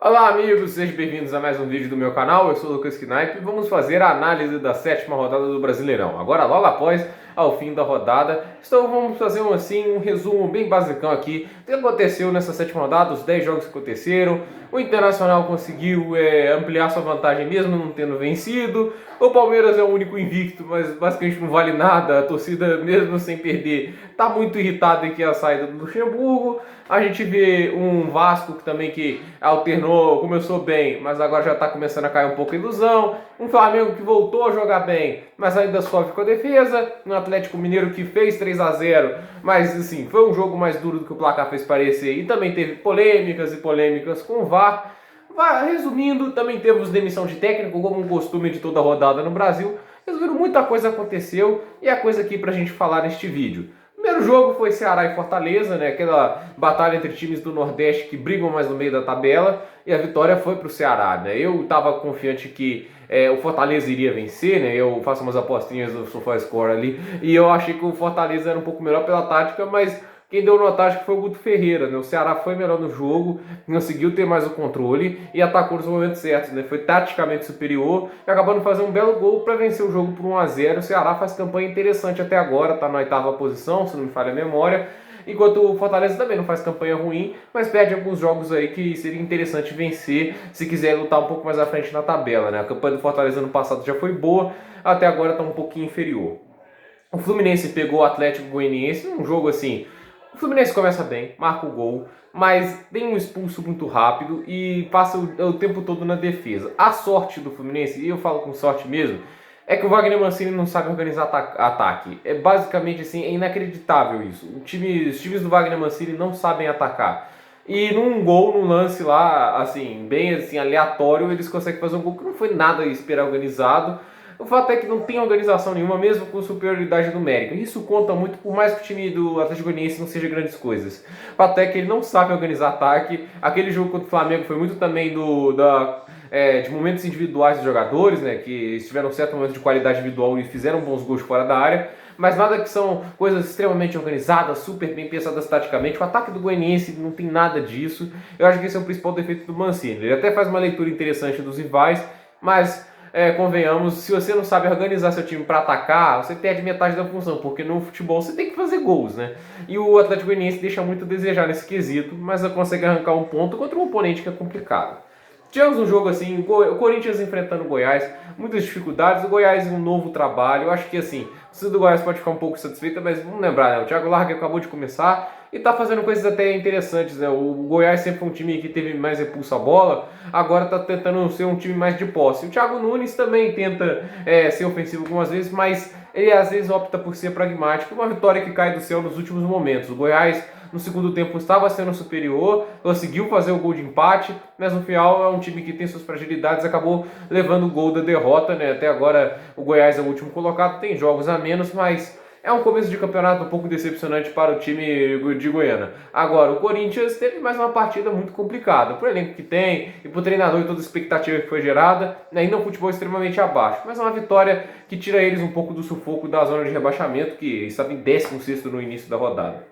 Olá amigos, sejam bem-vindos a mais um vídeo do meu canal, eu sou o Lucas Knaip e vamos fazer a análise da sétima rodada do Brasileirão. Agora logo após, ao fim da rodada, então vamos fazer um resumo bem basicão aqui do que aconteceu nessa sétima rodada, os 10 jogos que aconteceram. O Internacional conseguiu ampliar sua vantagem mesmo não tendo vencido. O Palmeiras é o único invicto, mas basicamente não vale nada. A torcida, mesmo sem perder, está muito irritada com a saída do Luxemburgo. A gente vê um Vasco que alternou, começou bem, mas agora já está começando a cair um pouco a ilusão. Um Flamengo que voltou a jogar bem, mas ainda sofre com a defesa. Um Atlético Mineiro que fez 3-0, mas assim, foi um jogo mais duro do que o placar fez parecer. E também teve polêmicas e polêmicas com o VAR. Resumindo, também temos demissão de técnico, como um costume de toda rodada no Brasil. Resumindo, muita coisa aconteceu e é coisa aqui pra gente falar neste vídeo. O primeiro jogo foi Ceará e Fortaleza, né? Aquela batalha entre times do Nordeste que brigam mais no meio da tabela, e a vitória foi pro Ceará, né? Eu estava confiante que o Fortaleza iria vencer, né? Eu faço umas apostinhas no SofaScore ali, e eu achei que o Fortaleza era um pouco melhor pela tática, mas quem deu no tático foi o Guto Ferreira, né? O Ceará foi melhor no jogo, conseguiu ter mais o controle e atacou nos momentos certos, né? Foi taticamente superior e acabando fazendo um belo gol para vencer o jogo por 1-0. O Ceará faz campanha interessante até agora, está na oitava posição, se não me falha a memória. Enquanto o Fortaleza também não faz campanha ruim, mas perde alguns jogos aí que seria interessante vencer se quiser lutar um pouco mais à frente na tabela, né? A campanha do Fortaleza no passado já foi boa, até agora está um pouquinho inferior. O Fluminense pegou o Atlético Goianiense, um jogo assim. O Fluminense começa bem, marca o gol, mas tem um expulso muito rápido e passa o tempo todo na defesa. A sorte do Fluminense, e eu falo com sorte mesmo, é que o Wagner Mancini não sabe organizar ataque. É basicamente assim, é inacreditável isso. Os times do Wagner Mancini não sabem atacar. E num gol, num lance lá, assim, bem assim, aleatório, eles conseguem fazer um gol que não foi nada super organizado. O fato é que não tem organização nenhuma, mesmo com superioridade numérica. Isso conta muito, por mais que o time do Atlético Goianiense não seja grandes coisas. O fato é que ele não sabe organizar ataque. Aquele jogo contra o Flamengo foi muito também de momentos individuais dos jogadores, né, que tiveram um certo momento de qualidade individual e fizeram bons gols fora da área. Mas nada que são coisas extremamente organizadas, super bem pensadas taticamente. O ataque do Goianiense não tem nada disso. Eu acho que esse é o principal defeito do Mancini. Ele até faz uma leitura interessante dos rivais, mas convenhamos, se você não sabe organizar seu time para atacar, você perde metade da função, porque no futebol você tem que fazer gols, né? E o Atlético Goianiense deixa muito a desejar nesse quesito, mas consegue arrancar um ponto contra um oponente que é complicado. Tivemos um jogo assim, o Corinthians enfrentando o Goiás, muitas dificuldades, o Goiás em um novo trabalho. Eu acho que assim, o torcida do Goiás pode ficar um pouco satisfeita, mas vamos lembrar, né? O Thiago Largue acabou de começar e tá fazendo coisas até interessantes, né? O Goiás sempre foi um time que teve mais repulso à bola, agora tá tentando ser um time mais de posse. O Thiago Nunes também tenta ser ofensivo algumas vezes, mas ele às vezes opta por ser pragmático. Uma vitória que cai do céu nos últimos momentos. O Goiás no segundo tempo estava sendo superior, conseguiu fazer o gol de empate, mas no final é um time que tem suas fragilidades, acabou levando o gol da derrota, né? Até agora o Goiás é o último colocado, tem jogos a menos, mas é um começo de campeonato um pouco decepcionante para o time de Goiânia. Agora, o Corinthians teve mais uma partida muito complicada, por elenco que tem e por treinador e toda a expectativa que foi gerada, ainda um futebol extremamente abaixo, mas é uma vitória que tira eles um pouco do sufoco da zona de rebaixamento, que estava em 16º no início da rodada.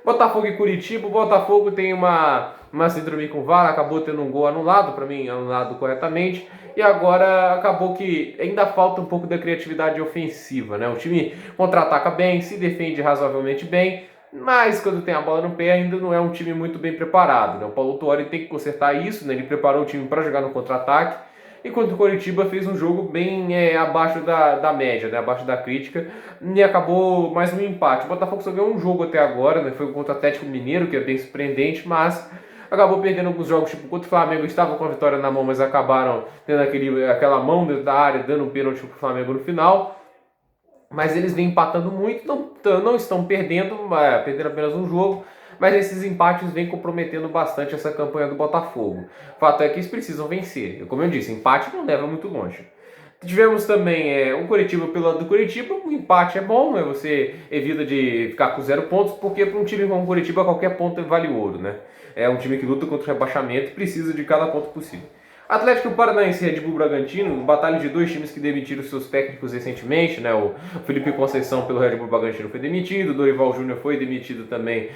Botafogo e Curitiba. O Botafogo tem uma síndrome com o VAR, acabou tendo um gol anulado, para mim anulado corretamente, e agora acabou que ainda falta um pouco da criatividade ofensiva, né? O time contra-ataca bem, se defende razoavelmente bem, mas quando tem a bola no pé ainda não é um time muito bem preparado, né? O Paulo Tuori tem que consertar isso, né? Ele preparou o time para jogar no contra-ataque, enquanto o Coritiba fez um jogo bem abaixo da média, né, abaixo da crítica, e acabou mais um empate. O Botafogo só ganhou um jogo até agora, né, foi contra o Atlético Mineiro, que é bem surpreendente, mas acabou perdendo alguns jogos, tipo contra o Flamengo, estava com a vitória na mão, mas acabaram tendo aquela mão dentro da área, dando um pênalti para o Flamengo no final. Mas eles vêm empatando muito, não estão perdendo, perderam apenas um jogo, mas esses empates vêm comprometendo bastante essa campanha do Botafogo. O fato é que eles precisam vencer. Como eu disse, empate não leva muito longe. Tivemos também o Coritiba pelo lado do Coritiba. O empate é bom, né? Você evita de ficar com 0 pontos, porque para um time como o Coritiba qualquer ponto vale ouro, né? É um time que luta contra o rebaixamento e precisa de cada ponto possível. Atlético Paranaense e Red Bull Bragantino, batalha de dois times que demitiram seus técnicos recentemente, né? O Felipe Conceição pelo Red Bull Bragantino foi demitido, o Dorival Júnior foi demitido também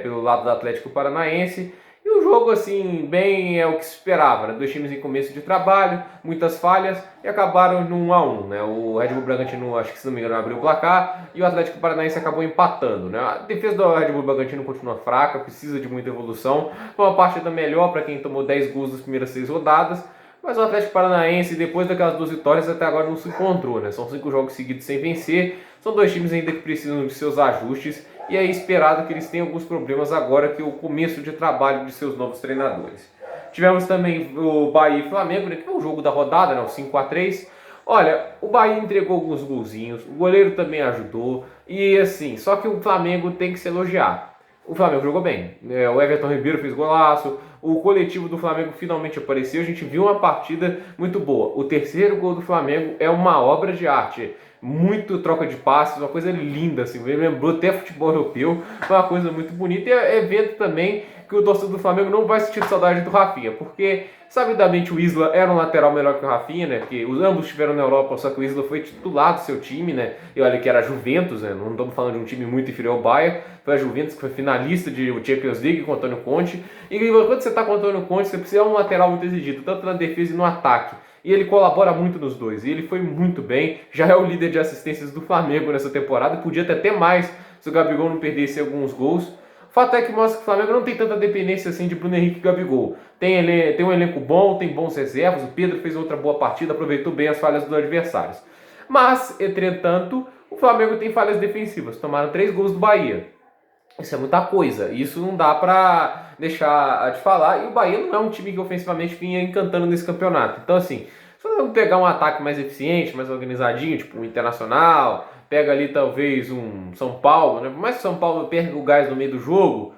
pelo lado do Atlético Paranaense. E o um jogo assim, bem o que se esperava, né? Dois times em começo de trabalho, muitas falhas e acabaram no 1-1, né? O Red Bull Bragantino, acho que se não me engano, abriu o placar e o Atlético Paranaense acabou empatando, né? A defesa do Red Bull Bragantino continua fraca, precisa de muita evolução. Foi uma partida melhor para quem tomou 10 gols nas primeiras 6 rodadas, mas o Atlético Paranaense, depois daquelas 2 vitórias, até agora não se encontrou, né? São 5 jogos seguidos sem vencer, são dois times ainda que precisam de seus ajustes e é esperado que eles tenham alguns problemas agora que é o começo de trabalho de seus novos treinadores. Tivemos também o Bahia e Flamengo, né, que é o jogo da rodada, né, o 5-3. Olha, o Bahia entregou alguns golzinhos, o goleiro também ajudou, e assim, só que o Flamengo tem que se elogiar. O Flamengo jogou bem, o Everton Ribeiro fez golaço, o coletivo do Flamengo finalmente apareceu, a gente viu uma partida muito boa. O terceiro gol do Flamengo é uma obra de arte, muito troca de passes, uma coisa linda, assim, me lembrou até futebol europeu, foi uma coisa muito bonita, e é evento também que o torcedor do Flamengo não vai sentir saudade do Rafinha, porque sabidamente o Isla era um lateral melhor que o Rafinha, né, porque os ambos estiveram na Europa, só que o Isla foi titular do seu time, né, e olha que era a Juventus, né, não estamos falando de um time muito inferior ao Bayern, foi a Juventus que foi finalista de Champions League com o Antônio Conte, e quando você está com o Antônio Conte, você precisa de um lateral muito exigido, tanto na defesa e no ataque. E ele colabora muito nos dois. E ele foi muito bem. Já é o líder de assistências do Flamengo nessa temporada. Podia ter até mais se o Gabigol não perdesse alguns gols. O fato é que mostra que o Flamengo não tem tanta dependência assim de Bruno Henrique e Gabigol. Tem um elenco bom, tem bons reservas. O Pedro fez outra boa partida, aproveitou bem as falhas dos adversários. Mas, entretanto, o Flamengo tem falhas defensivas. Tomaram 3 gols do Bahia. Isso é muita coisa. Isso não dá pra deixar de falar. E o Bahia não é um time que ofensivamente vinha encantando nesse campeonato. Então, assim, se você pegar um ataque mais eficiente, mais organizadinho, tipo um Internacional, pega ali talvez um São Paulo, né? Por mais que o São Paulo perca o gás no meio do jogo,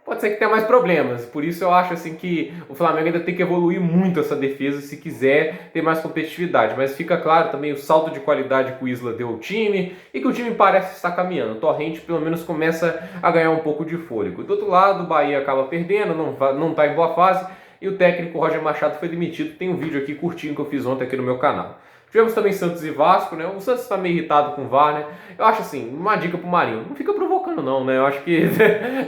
pode ser que tenha mais problemas. Por isso eu acho assim que o Flamengo ainda tem que evoluir muito essa defesa se quiser ter mais competitividade. Mas fica claro também o salto de qualidade que o Isla deu ao time e que o time parece estar caminhando. O Torrente pelo menos começa a ganhar um pouco de fôlego. Do outro lado, o Bahia acaba perdendo, não está em boa fase e o técnico Roger Machado foi demitido. Tem um vídeo aqui curtinho que eu fiz ontem aqui no meu canal. Tivemos também Santos e Vasco, né? O Santos está meio irritado com o VAR, né? Eu acho assim, uma dica pro Marinho, não fica provocando não, né? Eu acho que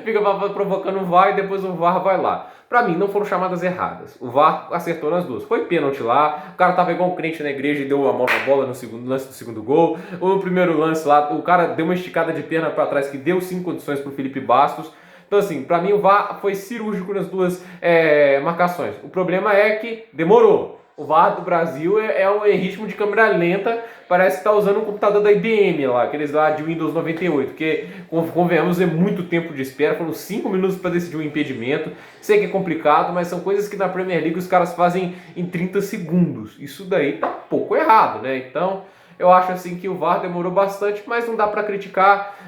fica provocando o VAR e depois o VAR vai lá. Pra mim, não foram chamadas erradas. O VAR acertou nas duas. Foi pênalti lá, o cara tava igual um crente na igreja e deu a mão na bola no segundo lance do segundo gol. Ou no primeiro lance lá, o cara deu uma esticada de perna pra trás que deu 5 condições pro Felipe Bastos. Então assim, pra mim o VAR foi cirúrgico nas duas marcações. O problema é que demorou. O VAR do Brasil é um ritmo de câmera lenta, parece que está usando um computador da IBM lá, aqueles lá de Windows 98, que, convenhamos, é muito tempo de espera, foram 5 minutos para decidir um impedimento. Sei que é complicado, mas são coisas que na Premier League os caras fazem em 30 segundos. Isso daí tá um pouco errado, né? Então, eu acho assim que o VAR demorou bastante, mas não dá para criticar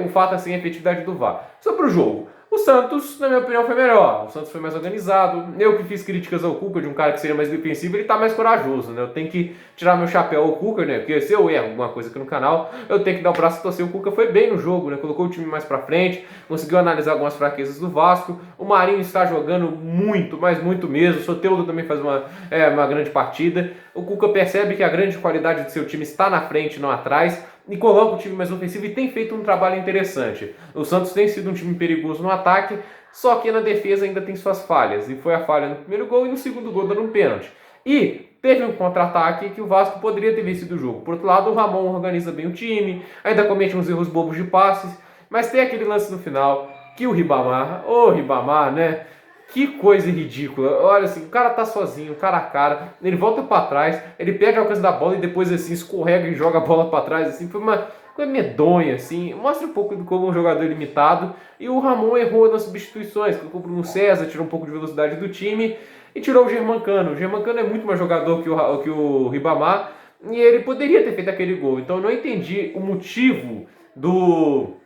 o fato assim, a efetividade do VAR. Sobre o jogo. O Santos, na minha opinião, foi melhor. O Santos foi mais organizado. Eu que fiz críticas ao Cuca, de um cara que seria mais defensivo, ele tá mais corajoso, né? Eu tenho que tirar meu chapéu ao Cuca, né? Porque se eu erro alguma coisa aqui no canal, eu tenho que dar o braço a torcer. O Cuca foi bem no jogo, né? Colocou o time mais pra frente, conseguiu analisar algumas fraquezas do Vasco. O Marinho está jogando muito, mas muito mesmo. O Soteldo também faz uma grande partida. O Cuca percebe que a grande qualidade do seu time está na frente, não atrás, e coloca o time mais ofensivo e tem feito um trabalho interessante. O Santos tem sido um time perigoso no ataque, só que na defesa ainda tem suas falhas. E foi a falha no primeiro gol e no segundo gol dando um pênalti. E teve um contra-ataque que o Vasco poderia ter vencido o jogo. Por outro lado, o Ramon organiza bem o time, ainda comete uns erros bobos de passes, mas tem aquele lance no final que o Ribamar, né? Que coisa ridícula. Olha assim, o cara tá sozinho, cara a cara, ele volta para trás, ele perde o alcance da bola e depois assim escorrega e joga a bola para trás, assim, foi uma coisa medonha, assim, mostra um pouco de como um jogador limitado. E o Ramon errou nas substituições, colocou o Bruno César, tirou um pouco de velocidade do time e tirou o Germancano. O Germancano é muito mais jogador que o Ribamar e ele poderia ter feito aquele gol. Então eu não entendi o motivo do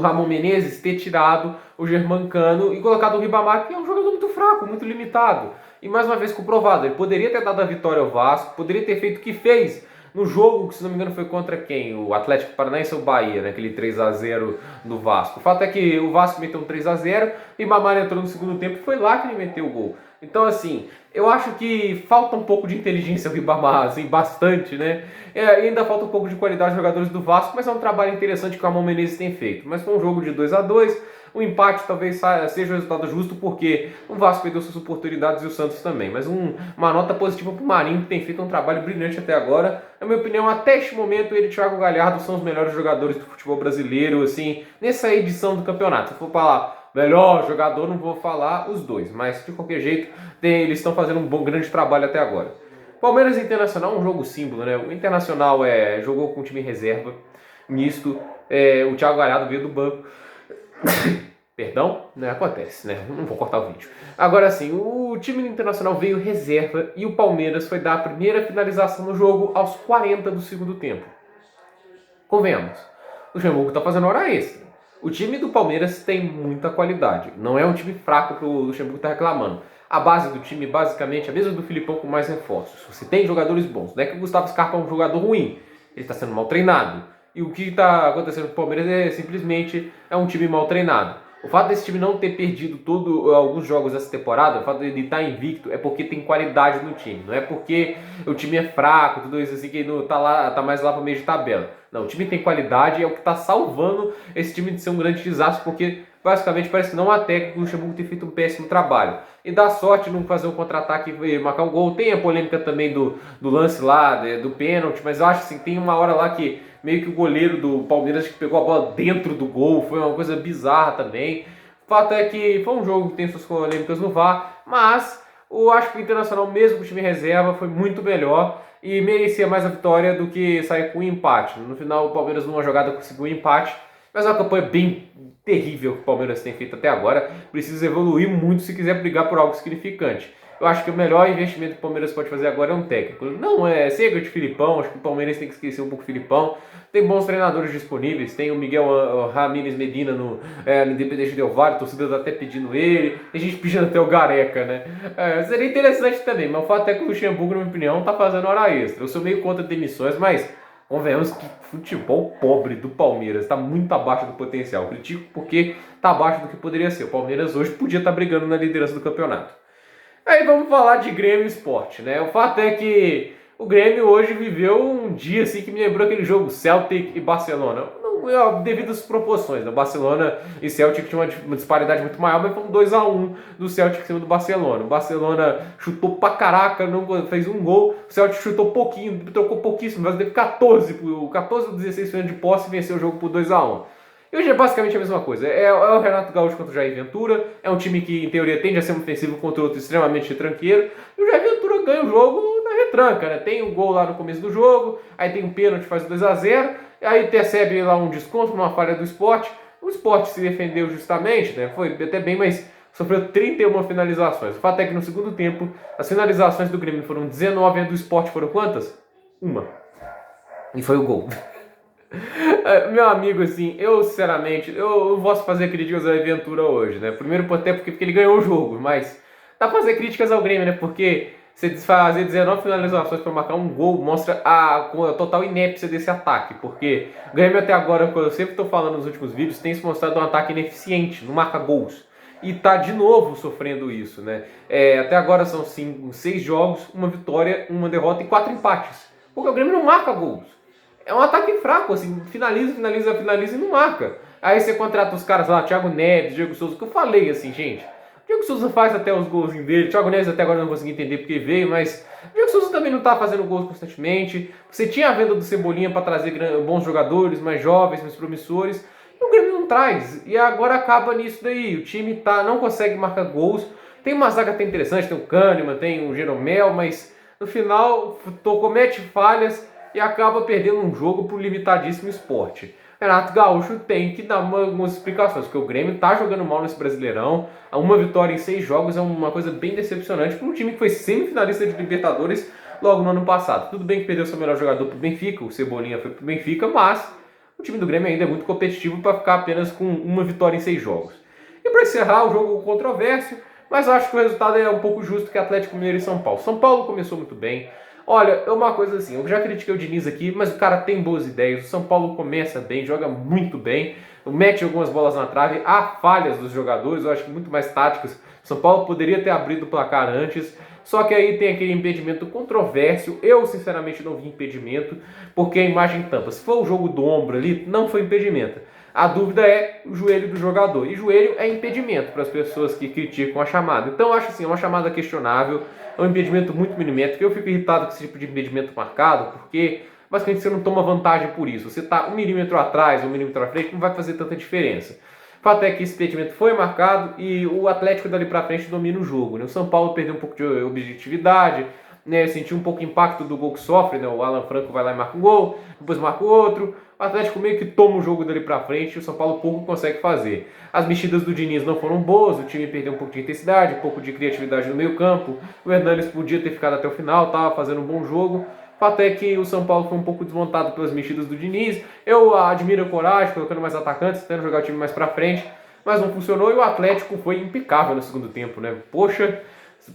Ramon Menezes ter tirado o Germancano e colocado o Ribamar, que é um jogador muito fraco, muito limitado. E mais uma vez comprovado, ele poderia ter dado a vitória ao Vasco, poderia ter feito o que fez no jogo, que se não me engano foi contra quem? O Atlético Paranaense ou o Bahia, né? Aquele 3-0 do Vasco. O fato é que o Vasco meteu um 3-0, e Ribamar entrou no segundo tempo e foi lá que ele meteu o gol. Então, assim, eu acho que falta um pouco de inteligência ao Ribamar, assim, bastante, né? Ainda falta um pouco de qualidade dos jogadores do Vasco, mas é um trabalho interessante que o Ramon Menezes tem feito. Mas foi um jogo de 2-2, O empate talvez seja o resultado justo, porque o Vasco perdeu suas oportunidades e o Santos também. Mas uma nota positiva para o Marinho, que tem feito um trabalho brilhante até agora. Na minha opinião, até este momento, ele e o Thiago Galhardo são os melhores jogadores do futebol brasileiro, assim, nessa edição do campeonato. Se eu for falar melhor jogador, não vou falar os dois, mas de qualquer jeito, eles estão fazendo um grande trabalho até agora. Palmeiras e Internacional é um jogo símbolo, né? O Internacional jogou com o time reserva, misto, o Thiago Galhardo veio do banco. Perdão, né? Acontece, né? Não vou cortar o vídeo. Agora sim, o time do Internacional veio reserva e o Palmeiras foi dar a primeira finalização no jogo aos 40 do segundo tempo. Convenhamos, o Luxemburgo está fazendo hora extra. O time do Palmeiras tem muita qualidade. Não é um time fraco que o Luxemburgo está reclamando. A base do time, basicamente, é a mesma do Filipão com mais reforços. Você tem jogadores bons. Não é que o Gustavo Scarpa é um jogador ruim. Ele está sendo mal treinado. E o que está acontecendo com o Palmeiras é simplesmente um time mal treinado. O fato desse time não ter perdido alguns jogos essa temporada, o fato de ele estar invicto, é porque tem qualidade no time. Não é porque o time é fraco, tudo isso assim, que não tá mais lá para o meio de tabela. Não, o time tem qualidade e é o que está salvando esse time de ser um grande desastre, porque basicamente parece que não há técnico, o Luxemburgo ter feito um péssimo trabalho. E dá sorte não fazer um contra-ataque e marcar um gol. Tem a polêmica também do lance lá, do pênalti, mas eu acho assim, tem uma hora lá que meio que o goleiro do Palmeiras que pegou a bola dentro do gol, foi uma coisa bizarra também. O fato é que foi um jogo que tem suas polêmicas no VAR, mas eu acho que o Internacional, mesmo com o time reserva, foi muito melhor e merecia mais a vitória do que sair com um empate. No final, o Palmeiras numa jogada conseguiu um empate, mas é uma campanha bem terrível que o Palmeiras tem feito até agora. Precisa evoluir muito se quiser brigar por algo significante. Eu acho que o melhor investimento que o Palmeiras pode fazer agora é um técnico. Não chega de Filipão, acho que o Palmeiras tem que esquecer um pouco o Filipão. Tem bons treinadores disponíveis, tem o Miguel Ramírez Medina no Independente Del Valle, a torcida tá até pedindo ele, tem gente pedindo até o Gareca, né? Seria interessante também, mas o fato é que o Luxemburgo, na minha opinião, tá fazendo hora extra. Eu sou meio contra demissões, mas convenhamos que futebol pobre do Palmeiras está muito abaixo do potencial. Eu critico porque está abaixo do que poderia ser. O Palmeiras hoje podia estar brigando na liderança do campeonato. Aí vamos falar de Grêmio e Sport, né? O fato é que o Grêmio hoje viveu um dia assim que me lembrou aquele jogo Celtic e Barcelona. Devido às proporções, né? Barcelona e Celtic tinham uma disparidade muito maior, mas foi um 2-1 do Celtic em cima do Barcelona. O Barcelona chutou pra caraca, não fez um gol. O Celtic chutou pouquinho, trocou pouquíssimo, mas teve 14 ou 16% de posse e venceu o jogo por 2-1. E hoje é basicamente a mesma coisa. É o Renato Gaúcho contra o Jair Ventura. É um time que, em teoria, tende a ser ofensivo contra outro extremamente retranqueiro. E o Jair Ventura ganha o jogo na retranca, né? Tem um gol lá no começo do jogo, aí tem um pênalti, faz 2-0, aí recebe lá um desconto numa falha do Sport. O Sport se defendeu justamente, né? Foi até bem, mas sofreu 31 finalizações. O fato é que no segundo tempo, as finalizações do Grêmio foram 19 e a do Sport foram quantas? Uma. E foi o gol. Meu amigo, assim, eu sinceramente, eu posso fazer críticas ao Ventura hoje, né? Primeiro até porque ele ganhou o jogo, mas dá pra fazer críticas ao Grêmio, né? Porque você fazer 19 finalizações para marcar um gol mostra a total inépcia desse ataque, porque o Grêmio até agora, como eu sempre estou falando nos últimos vídeos, tem se mostrado um ataque ineficiente, não marca gols. E tá de novo sofrendo isso, né? Até agora são 6 jogos, uma vitória, uma derrota e 4 empates. Porque o Grêmio não marca gols. É um ataque fraco, assim, finaliza e não marca. Aí você contrata os caras lá, Thiago Neves, Diego Souza, que eu falei assim, gente. O Diego Souza faz até os golzinhos dele, Thiago Neves até agora eu não consegui entender porque veio, mas o Diego Souza também não tá fazendo gols constantemente. Você tinha a venda do Cebolinha para trazer bons jogadores, mais jovens, mais promissores, e o Grêmio não traz. E agora acaba nisso daí, o time não consegue marcar gols. Tem uma zaga até interessante, tem o Kahneman, tem o Jeromel, mas no final comete falhas e acaba perdendo um jogo para o limitadíssimo Sport. Renato Gaúcho tem que dar algumas explicações, porque o Grêmio está jogando mal nesse Brasileirão. Uma vitória em 6 jogos é uma coisa bem decepcionante para um time que foi semifinalista de Libertadores logo no ano passado. Tudo bem que perdeu seu melhor jogador para o Benfica, o Cebolinha foi para o Benfica, mas o time do Grêmio ainda é muito competitivo para ficar apenas com uma vitória em 6 jogos. E para encerrar, o jogo controverso, mas acho que o resultado é um pouco justo que Atlético Mineiro e São Paulo. São Paulo começou muito bem. Olha, é uma coisa assim, eu já critiquei o Diniz aqui, mas o cara tem boas ideias, o São Paulo começa bem, joga muito bem, mete algumas bolas na trave, há falhas dos jogadores, eu acho que muito mais táticas. O São Paulo poderia ter abrido o placar antes, só que aí tem aquele impedimento controverso. Eu sinceramente não vi impedimento, porque a imagem tampa. Se for o jogo do ombro ali, não foi impedimento. A dúvida é o joelho do jogador. E joelho é impedimento para as pessoas que criticam a chamada. Então eu acho assim, é uma chamada questionável, é um impedimento muito milimétrico. Eu fico irritado com esse tipo de impedimento marcado, porque basicamente você não toma vantagem por isso. Você está 1 milímetro atrás, 1 milímetro à frente, não vai fazer tanta diferença. O fato é que esse impedimento foi marcado e o Atlético dali para frente domina o jogo, né? O São Paulo perdeu um pouco de objetividade, né, sentiu um pouco o impacto do gol que sofre, né? O Alan Franco vai lá e marca um gol, depois marca o outro. O Atlético meio que toma o jogo dali pra frente e o São Paulo pouco consegue fazer. As mexidas do Diniz não foram boas, o time perdeu um pouco de intensidade, um pouco de criatividade no meio campo. O Hernanes podia ter ficado até o final, estava fazendo um bom jogo. O fato é que o São Paulo foi um pouco desmontado pelas mexidas do Diniz. Eu admiro a coragem, colocando mais atacantes, tentando jogar o time mais pra frente, mas não funcionou e o Atlético foi impecável no segundo tempo, né? Poxa,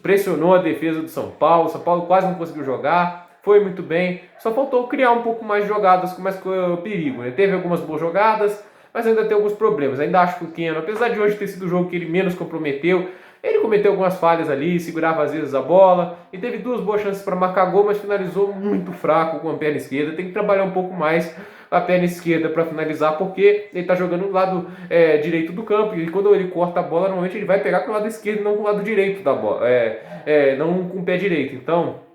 pressionou a defesa do São Paulo, o São Paulo quase não conseguiu jogar, foi muito bem, só faltou criar um pouco mais de jogadas com mais perigo, né? Teve algumas boas jogadas, mas ainda tem alguns problemas. Ainda acho que o Keno, apesar de hoje ter sido o jogo que ele menos comprometeu, ele cometeu algumas falhas ali, segurava às vezes a bola e teve 2 boas chances para marcar gol, mas finalizou muito fraco com a perna esquerda. Tem que trabalhar um pouco mais a perna esquerda para finalizar, porque ele está jogando do lado direito do campo e quando ele corta a bola, normalmente ele vai pegar com o lado esquerdo e não com o lado direito da bola, não com o pé direito. Então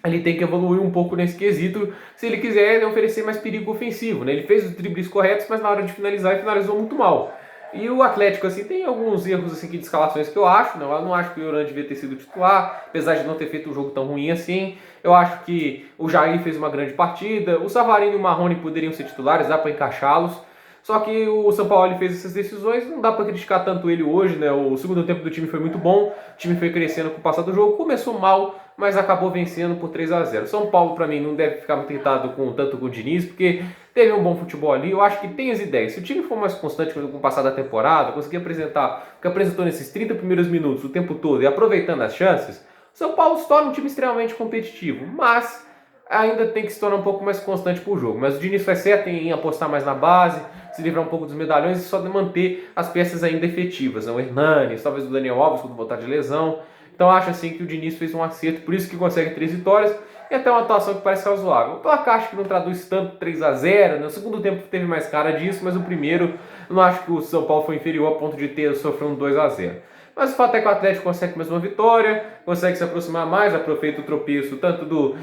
ele tem que evoluir um pouco nesse quesito se ele quiser oferecer mais perigo ofensivo, né? Ele fez os dribles corretos, mas na hora de finalizar ele finalizou muito mal. E o Atlético, assim, tem alguns erros assim, de escalações que eu acho, né? Eu não acho que o Yoran devia ter sido titular, apesar de não ter feito um jogo tão ruim assim. Eu acho que o Jair fez uma grande partida, o Savarino e o Marrone poderiam ser titulares, dá para encaixá-los. Só que o São Paulo fez essas decisões, não dá para criticar tanto ele hoje, né? O segundo tempo do time foi muito bom, o time foi crescendo com o passar do jogo, começou mal, mas acabou vencendo por 3-0. São Paulo, para mim, não deve ficar muito irritado tanto com o Diniz, porque teve um bom futebol ali, eu acho que tem as ideias. Se o time for mais constante com o passar da temporada, conseguir apresentar o que apresentou nesses 30 primeiros minutos o tempo todo e aproveitando as chances, o São Paulo se torna um time extremamente competitivo, mas ainda tem que se tornar um pouco mais constante pro jogo. Mas o Diniz faz certo em apostar mais na base, se livrar um pouco dos medalhões e só de manter as peças ainda efetivas, né? O Hernanes, talvez o Daniel Alves quando voltar de lesão. Então acho assim que o Diniz fez um acerto, por isso que consegue 3 vitórias e até uma atuação que parece razoável. O placar acho que não traduz tanto 3-0, né? O segundo tempo teve mais cara disso, mas o primeiro eu não acho que o São Paulo foi inferior a ponto de ter sofrido um 2-0. Mas o fato é que o Atlético consegue mais uma vitória, consegue se aproximar mais, aproveita o tropeço tanto do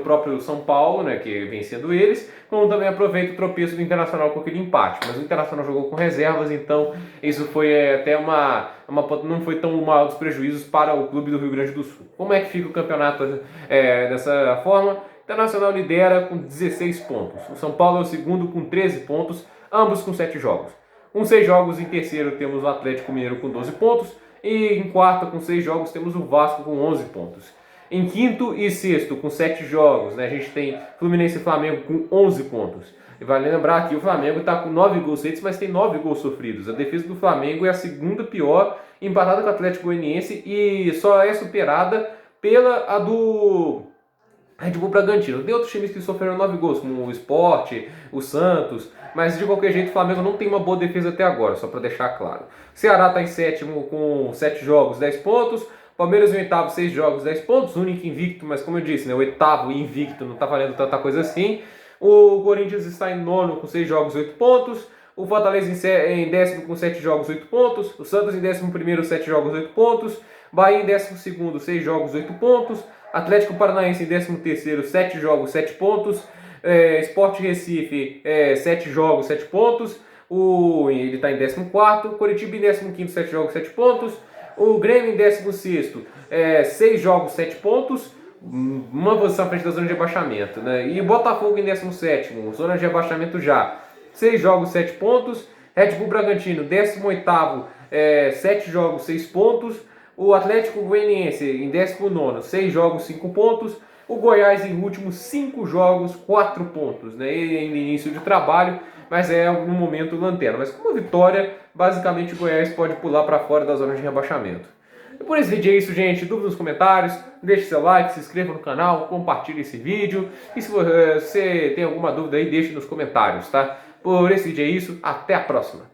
próprio São Paulo, né, que vencendo eles, como também aproveita o tropeço do Internacional com aquele empate. Mas o Internacional jogou com reservas, então isso foi até não foi tão mal dos prejuízos para o clube do Rio Grande do Sul. Como é que fica o campeonato dessa forma? O Internacional lidera com 16 pontos. O São Paulo é o segundo com 13 pontos, ambos com 7 jogos. Com 6 jogos, em terceiro temos o Atlético Mineiro com 12 pontos e em quarto com 6 jogos temos o Vasco com 11 pontos. Em quinto e sexto com 7 jogos, né, a gente tem Fluminense e Flamengo com 11 pontos. E vale lembrar que o Flamengo está com 9 gols feitos, mas tem 9 gols sofridos. A defesa do Flamengo é a segunda pior, empatada com o Atlético Goianiense e só é superada pela do Red Bull Bragantino. Tem outros times que sofreram 9 gols, como o Sport, o Santos, mas de qualquer jeito o Flamengo não tem uma boa defesa até agora, só para deixar claro. Ceará está em sétimo com 7 jogos, 10 pontos. Palmeiras em oitavo, 6 jogos, 10 pontos. Único invicto, mas como eu disse, né, o oitavo invicto não está valendo tanta coisa assim. O Corinthians está em nono com 6 jogos, 8 pontos. O Fortaleza em décimo com 7 jogos, 8 pontos. O Santos em 11º, 7 jogos, 8 pontos. Bahia em 12º, 6 jogos, 8 pontos. Atlético Paranaense em 13º, 7 jogos, 7 pontos. Sport Recife, 7 jogos, 7 pontos. Ele está em 14º. Coritiba em 15º, 7 jogos, 7 pontos. O Grêmio em 16º, 6 jogos, 7 pontos. Uma posição à frente da zona de rebaixamento, né? E o Botafogo em 17º, zona de rebaixamento já. 6 jogos, 7 pontos. Red Bull Bragantino, 18º, 7 jogos, 6 pontos. O Atlético Goianiense em 19º, 6 jogos, 5 pontos. O Goiás em último, 5 jogos, 4 pontos, né? Ele é início de trabalho, mas no momento lanterna. Mas com uma vitória, basicamente o Goiás pode pular para fora da zona de rebaixamento. E por esse vídeo é isso, gente. Dúvidas nos comentários, deixe seu like, se inscreva no canal, compartilhe esse vídeo. E se você tem alguma dúvida aí, deixe nos comentários, tá? Por esse vídeo é isso, até a próxima.